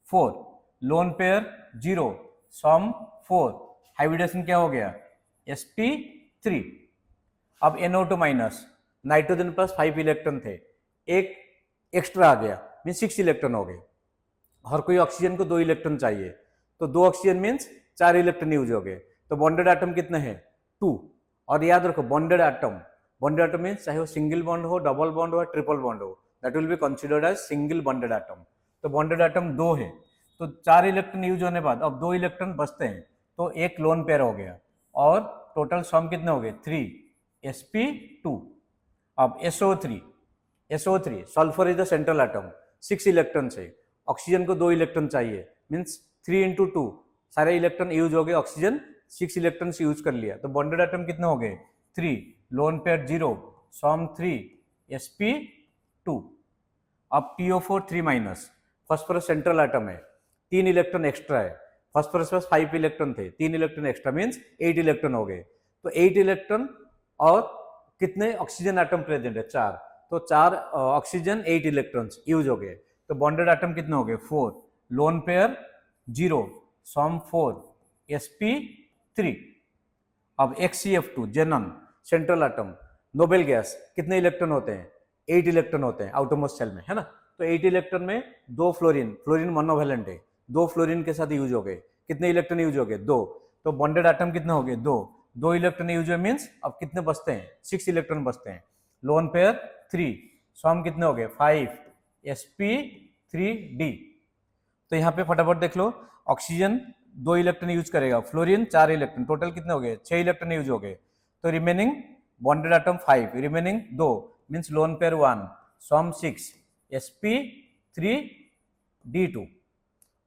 4। लोन पेयर 0, सॉम 4, हाइब्रिडेशन क्या हो गया? sp3। अब NO2 minus, nitrogen plus 5 electron थे, एक एक्स्ट्रा आ गया, मीन 6 इलेक्ट्रॉन हो गए। हर कोई ऑक्सीजन को 2 इलेक्ट्रॉन चाहिए, तो 2 ऑक्सीजन मीन्स 4 इलेक्ट्रॉन यूज हो गए। तो बॉन्डेड एटम कितने हैं? 2। और याद रखो बॉन्डेड एटम मीन्स चाहे वो सिंगल बॉन्ड हो, डबल बॉन्ड हो, ट्रिपल बॉन्ड हो, that will be considered as single bonded atom. तो बॉन्डेड एटम 2 है, तो 4 इलेक्ट्रॉन यूज होने बाद अब 2 इलेक्ट्रॉन बचते हैं, तो एक लोन पेयर हो गया। और टोटल सम कितने हो गए? 3 sp2. अब SO3 sulphur is the central atom, 6 electron है, ऑक्सीजन को 2 इलेक्ट्रॉन चाहिए, मीन्स 3 into 2 सारे इलेक्ट्रॉन यूज हो गए, ऑक्सीजन 6 इलेक्ट्रॉन यूज कर लिया, तो बॉन्डेड एटम कितने हो गए 3, लोन पेयर 0, सॉम 3, sp2. अब PO4 3-, फॉस्फोरस सेंट्रल एटम है, 3 इलेक्ट्रॉन एक्स्ट्रा है, फॉस्फोरस पास 5 इलेक्ट्रॉन थे, 3 इलेक्ट्रॉन एक्स्ट्रा मीन्स 8 इलेक्ट्रॉन हो गए, तो 8 इलेक्ट्रॉन और कितने ऑक्सीजन एटम प्रेजेंट है 4, तो 4 ऑक्सीजन 8 इलेक्ट्रॉन्स यूज हो गए, तो बॉन्डेड एटम कितने हो गए 4, लोन पेयर 0, सॉम 4, sp3. अब XCF2 जेनन central atom, noble gas, कितने इलेक्ट्रॉन होते हैं 8 इलेक्ट्रॉन होते हैं आउटरमोस्ट शेल में, है ना, तो 8 इलेक्ट्रॉन में 2 फ्लोरीन मोनोवैलेंट है, 2 फ्लोरीन के साथ यूज हो गए, कितने इलेक्ट्रॉन यूज हो गए 2, तो बॉन्डेड एटम कितने हो गए 2 इलेक्ट्रॉन यूज हुए, मीन्स अब कितने बचते हैं 6 इलेक्ट्रॉन बचते हैं, लोन पेयर 3, सॉम कितने हो गए 5, sp3d. तो यहाँ पे फटाफट देख लो, ऑक्सीजन 2 इलेक्ट्रॉन यूज करेगा, फ्लोरीन 4 इलेक्ट्रॉन, टोटल कितने हो गए 6 इलेक्ट्रॉन यूज हो गए, तो remaining bonded atom 5, remaining 2 means lone pair 1, सॉम 6, sp3d2.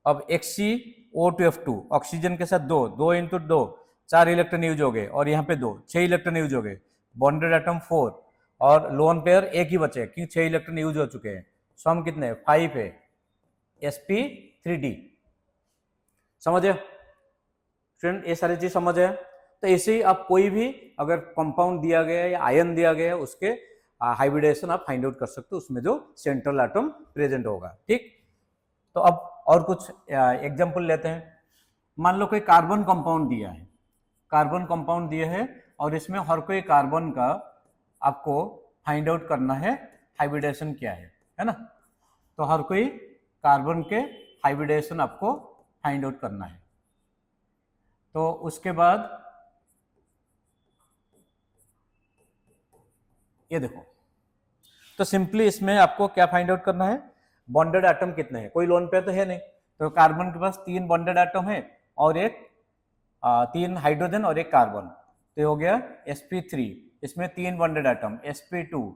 अब XCO2F2 ऑक्सीजन के साथ 2 into 2 4 इलेक्ट्रॉन यूज हो गए, और यहाँ पे 6 इलेक्ट्रॉन यूज हो गए, बॉन्डेड एटम 4 और लोन पेयर एक ही बचे क्योंकि 6 इलेक्ट्रॉन यूज हो चुके हैं, सॉम कितने 5 है, sp3d. समझे फ्रेंड, ये सारी चीज समझ है. तो ऐसे ही आप कोई भी अगर कंपाउंड दिया गया है या आयन दिया गया है उसके हाइब्रिडेशन आप फाइंड आउट कर सकते हो, उसमें जो सेंट्रल एटम प्रेजेंट होगा. ठीक, तो अब और कुछ एग्जांपल लेते हैं. मान लो कोई कार्बन कंपाउंड दिया है, कार्बन कंपाउंड दिया है और इसमें हर कोई कार्बन का आपको फाइंड आउट करना है हाइब्रिडेशन क्या है ना, तो हर कोई कार्बन के हाइब्रिडेशन आपको फाइंड आउट करना है. तो उसके बाद ये देखो, तो सिंपली इसमें आपको क्या फाइंड आउट करना है, बॉन्डेड एटम कितने हैं, कोई लोन पेयर तो है नहीं, तो कार्बन के पास 3 बॉन्डेड एटम है और 3 हाइड्रोजन और 1 कार्बन, तो हो गया sp3, इसमें 3 बॉन्डेड एटम, sp2,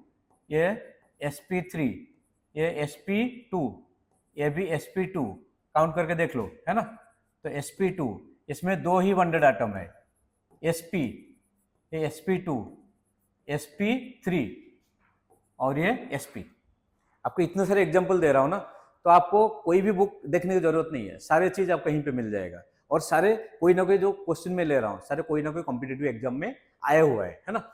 ये sp3, ये sp2, ये भी sp2, काउंट करके देख लो, है ना, तो sp2, इसमें 2 ही बॉन्डेड एटम है, sp, ये sp2, sp3 और ये sp. आपको इतने सारे एग्जांपल दे रहा हूं ना, तो आपको कोई भी बुक देखने की जरूरत नहीं है, सारे चीज आप कहीं पे मिल जाएगा, और सारे कोई ना कोई जो क्वेश्चन में ले रहा हूं सारे कोई ना कोई कॉम्पिटिटिव एग्जाम में आया हुआ है ना.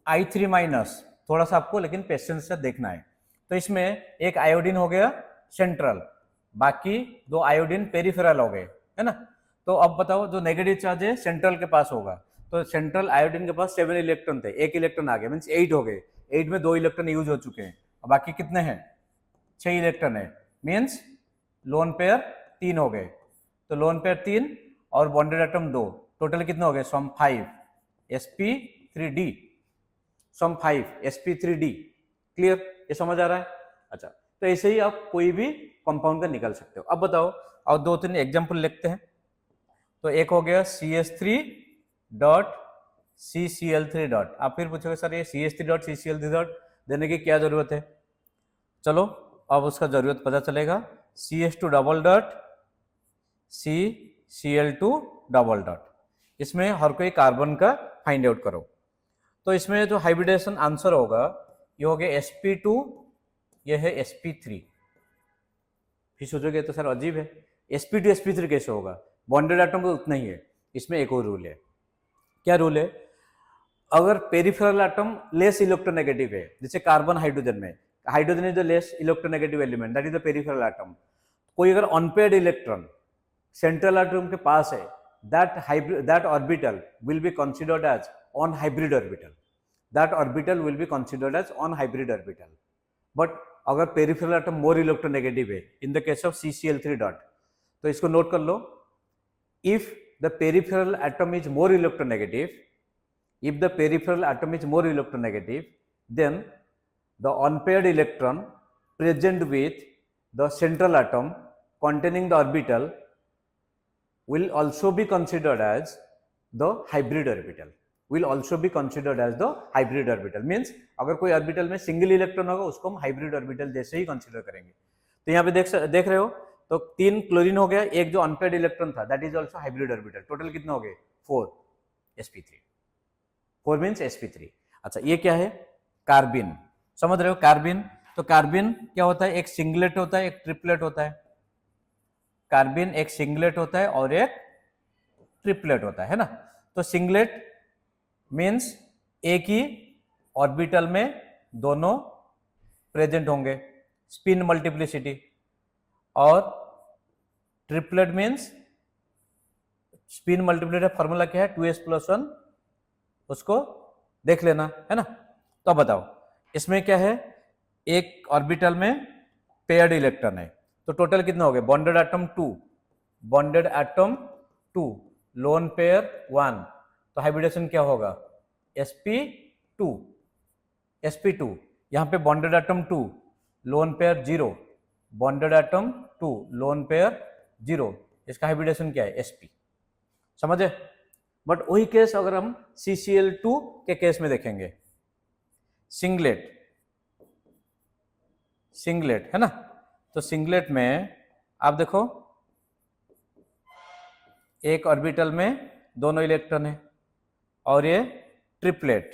I3- थोड़ा सा आपको लेकिन पेशेंस से देखना है. तो इसमें एक आयोडीन हो गया सेंट्रल, बाकी 2 आयोडीन पेरिफेरल हो गए, है ना. तो अब बताओ जो नेगेटिव चार्ज है सेंट्रल के पास होगा, तो सेंट्रल आयोडीन के पास 7 इलेक्ट्रॉन थे, 1 इलेक्ट्रॉन आ गया, मीन्स 8 हो गए, 8 में 2 इलेक्ट्रॉन यूज हो चुके हैं, बाकी कितने हैं 6 इलेक्ट्रॉन है, मीन्स लोन पेयर 3 हो गए, तो लोन पेयर 3 और बॉन्डेड एटम 2, टोटल कितने हो गए सम 5, sp3d, सम 5 sp3d. क्लियर, ये समझ आ रहा है. अच्छा, तो ऐसे ही आप कोई भी कंपाउंड का निकाल सकते हो. अब बताओ, और 2-3 एग्जांपल लिखते हैं. तो एक हो गया CH3 डॉट CCl3 डॉट. आप फिर पूछोगे सर ये CH3 डॉट CCl3 डॉट देने की क्या जरूरत है, चलो अब उसका जरूरत पता चलेगा. CH2 double dot CCl2 double dot, इसमें हर कोई कार्बन का फाइंड आउट करो. तो इसमें जो हाइब्रिडेशन आंसर होगा ये हो गया sp2, ये है sp3. फिर सोचोगे तो सर अजीब है, sp2 sp3 कैसे होगा, बॉन्डेड एटम तो उतना ही है. इसमें एक और रूल है. क्या रूल है, अगर पेरिफेरल एटम लेस इलेक्ट्रोनेगेटिव है, जैसे कार्बन हाइड्रोजन में, hydrogen is the less electronegative element, that is the peripheral atom. कोई अगर अनपेयर्ड इलेक्ट्रॉन सेंट्रल एटम के पास है, that orbital will be considered as on hybrid orbital. That orbital will be considered as on hybrid orbital. But अगर peripheral atom more electronegative है, in the case of CCl3 dot, तो इसको note कर लो. If the peripheral atom is more electronegative, if the peripheral atom is more electronegative, then the unpaired electron present with the central atom containing the orbital will also be considered as the hybrid orbital. will also be considered as the hybrid orbital. Means अगर कोई orbital में single electron होगा उसको हम hybrid orbital जैसे ही consider करेंगे। तो यहाँ पे देख रहे हो, तो 3 क्लोरीन हो गया, एक जो अनपेयर्ड इलेक्ट्रॉन था that is also hybrid orbital. Total कितने हो गए? 4 sp3। 4 means sp3। अच्छा ये क्या है? कार्बिन। समझ रहे हो कार्बिन? तो कार्बिन क्या होता है? एक सिंगलेट होता है, एक ट्रिपलेट होता है। कार्बिन एक सिंगलेट होता है और एक ट्रिपलेट होता है ना। तो सिंगलेट मीन्स एक ही ऑर्बिटल में दोनों प्रेजेंट होंगे, स्पिन मल्टीप्लिसिटी। और triplet means spin multiplicity formula क्या है? 2s+1, उसको देख लेना है ना। तो बताओ इसमें क्या है? एक ऑर्बिटल में पेयर्ड इलेक्ट्रॉन है, तो टोटल कितने हो गए? Bonded atom 2, bonded atom 2, lone pair 1। तो हाइब्रिडेशन क्या होगा? sp2, sp2। यहां पे bonded atom 2, lone pair 0, bonded atom 2, lone pair 0। इसका हाइब्रिडेशन क्या है? sp। समझे? बट वही केस अगर हम CCl2 के केस में देखेंगे, सिंगलेट, सिंगलेट है ना। तो सिंगलेट में आप देखो एक ऑर्बिटल में दोनों इलेक्ट्रॉन है, और ये ट्रिपलेट,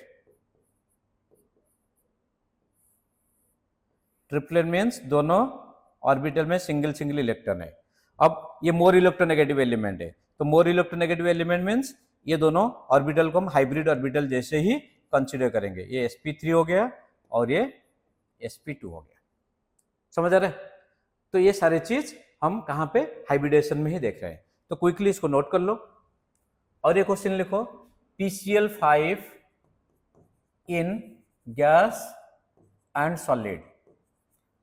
ट्रिपलेट मीन्स दोनों ऑर्बिटल में सिंगल सिंगल इलेक्ट्रॉन है। अब ये मोर इलेक्ट्रोनेगेटिव एलिमेंट है, तो मोर इलेक्ट्रोनेगेटिव एलिमेंट मीन्स ये दोनों ऑर्बिटल को हम हाइब्रिड ऑर्बिटल जैसे ही कंसीडर करेंगे। ये sp3 हो गया और ये sp2 हो गया। समझ आ रहा है? तो ये सारी चीज हम कहां पे? हाइब्रिडेशन में ही देख रहे हैं। तो क्विकली इसको नोट कर लो और ये क्वेश्चन लिखो, PCl5 in gas and solid.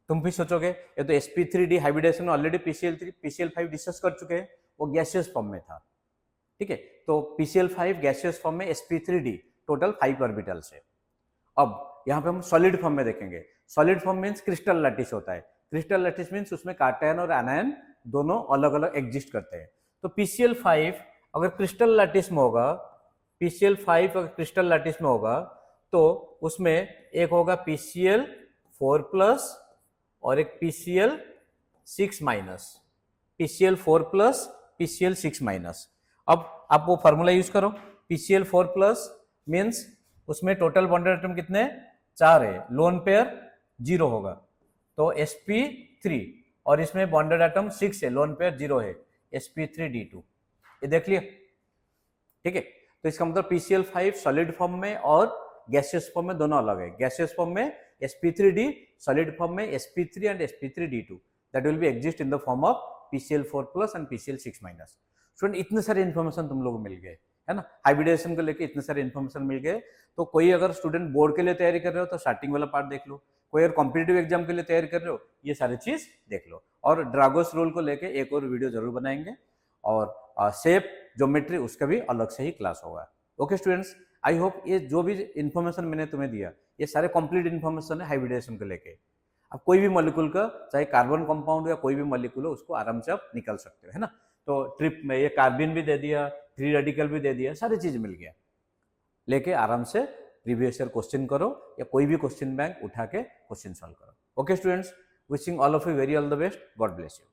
तुम भी सोचोगे ये तो sp3d हाइब्रिडेशन में ऑलरेडी PCl5 डिस्कस कर चुके हैं, वो गैसियस फॉर्म में था। ठीक है, तो PCl5 गैसियस फॉर्म में, sp3d टोटल 5 ऑर्बिटल्स है। अब यहाँ पे हम सॉलिड फॉर्म में देखेंगे। Solid form means crystal lattice होता है। क्रिस्टल लैटिस मीन्स उसमें कैटायन और एनायन दोनों अलग अलग एग्जिस्ट करते हैं। तो PCl5 अगर क्रिस्टल लैटिस में होगा, PCl5 अगर क्रिस्टल लैटिस में होगा तो उसमें एक होगा PCl4+ और एक PCl6-, PCl4+, PCl6-। अब आप वो फॉर्मूला यूज करो। PCl4+ मीन्स उसमें टोटल बॉन्डेड एटम कितने? 4 है, लोन पेयर 0 होगा, तो sp3। और इसमें बॉन्डेड एटम 6 है, लोन पेयर 0 है, sp3d2। ये देख लिया? ठीक है, तो इसका मतलब PCl5 सॉलिड फॉर्म में और गैसियस फॉर्म में दोनों अलग है। गैसियस फॉर्म में sp3d, सॉलिड फॉर्म में sp3 and sp3d2 that will be exist in the form of PCl4+ and PCl6-। Student इतने सारे इन्फॉर्मेशन तुम लोग मिल गए है ना, हाइब्रिडेशन को लेके इतने सारे इन्फॉर्मेशन मिल गए। तो कोई अगर स्टूडेंट बोर्ड के लिए तैयारी कर रहे हो तो स्टार्टिंग वाला पार्ट देख लो, कोई अगर कॉम्पिटिटिव एग्जाम के लिए तैयारी कर रहे हो ये सारी चीज देख लो। और ड्रागोस रूल को लेके एक और वीडियो जरूर बनाएंगे, और शेप ज्योमेट्री उसका भी अलग से ही क्लास होगा। ओके स्टूडेंट्स, आई होप ये जो भी इन्फॉर्मेशन मैंने तुम्हें दिया ये सारे कंप्लीट इन्फॉर्मेशन है हाइब्रिडेशन को लेके। अब कोई भी मॉलिक्यूल का, चाहे कार्बन कंपाउंड या कोई भी मॉलिक्यूल हो, उसको आराम से आप निकल सकते हो, है ना। तो ट्रिप में ये कार्बिन भी दे दिया, फ्री रेडिकल भी दे दिया, सारी चीज मिल गया। लेके आराम से प्रीवियस ईयर क्वेश्चन करो या कोई भी क्वेश्चन बैंक उठा के क्वेश्चन सॉल्व करो। Okay students, wishing all of you very all the best, God bless you.